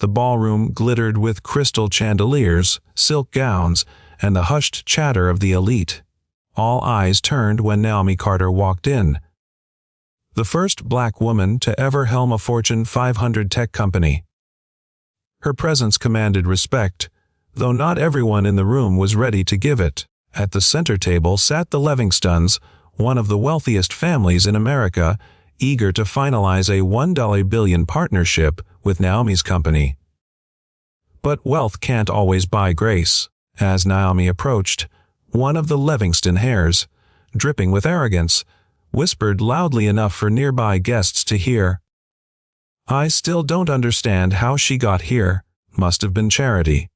The ballroom glittered with crystal chandeliers, silk gowns, and the hushed chatter of the elite. All eyes turned when Naomi Carter walked in. The first black woman to ever helm a Fortune 500 tech company. Her presence commanded respect, though not everyone in the room was ready to give it. At the center table sat the Livingstons, one of the wealthiest families in America, eager to finalize a $1 billion partnership with Naomi's company. But wealth can't always buy grace. As Naomi approached, one of the Livingston heirs, dripping with arrogance, whispered loudly enough for nearby guests to hear. "I still don't understand how she got here. Must have been charity."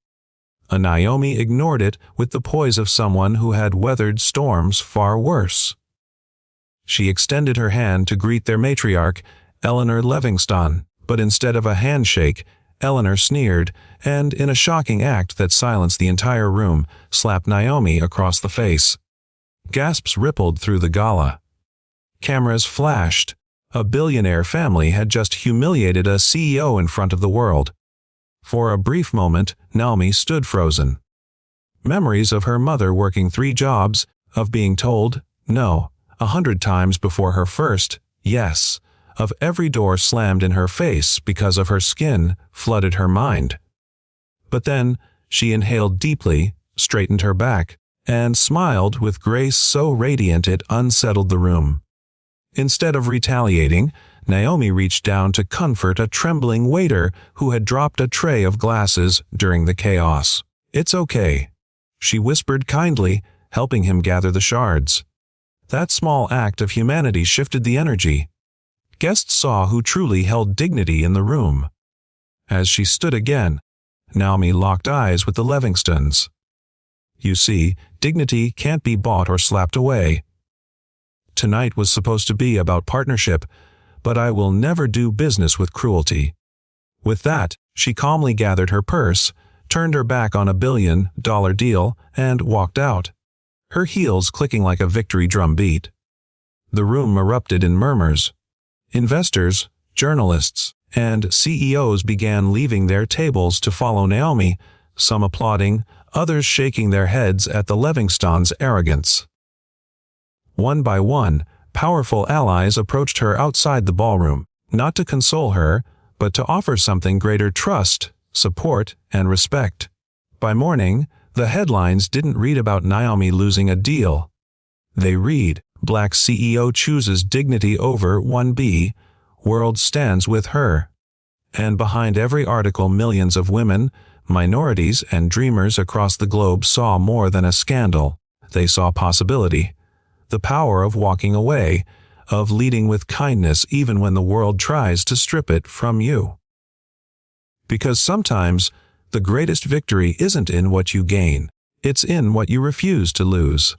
Naomi ignored it with the poise of someone who had weathered storms far worse. She extended her hand to greet their matriarch, Eleanor Livingston, but instead of a handshake, Eleanor sneered, and in a shocking act that silenced the entire room, slapped Naomi across the face. Gasps rippled through the gala. Cameras flashed. A billionaire family had just humiliated a CEO in front of the world. For a brief moment, Naomi stood frozen. Memories of her mother working 3 jobs, of being told no 100 times before her first yes, of every door slammed in her face because of her skin, flooded her mind. But then, she inhaled deeply, straightened her back, and smiled with grace so radiant it unsettled the room. Instead of retaliating, Naomi reached down to comfort a trembling waiter who had dropped a tray of glasses during the chaos. "It's okay," she whispered kindly, helping him gather the shards. That small act of humanity shifted the energy. Guests saw who truly held dignity in the room. As she stood again, Naomi locked eyes with the Livingstons. "You see, dignity can't be bought or slapped away. Tonight was supposed to be about partnership, but I will never do business with cruelty." With that, she calmly gathered her purse, turned her back on a $1 billion deal, and walked out, her heels clicking like a victory drum beat. The room erupted in murmurs. Investors, journalists, and CEOs began leaving their tables to follow Naomi, some applauding, others shaking their heads at the Livingstons' arrogance. One by one, powerful allies approached her outside the ballroom, not to console her, but to offer something greater: trust, support, and respect. By morning, the headlines didn't read about Naomi losing a deal. They read, "Black CEO chooses dignity over 1B, world stands with her." And behind every article, millions of women, minorities, and dreamers across the globe saw more than a scandal. They saw possibility. The power of walking away, of leading with kindness even when the world tries to strip it from you. Because sometimes, the greatest victory isn't in what you gain, it's in what you refuse to lose.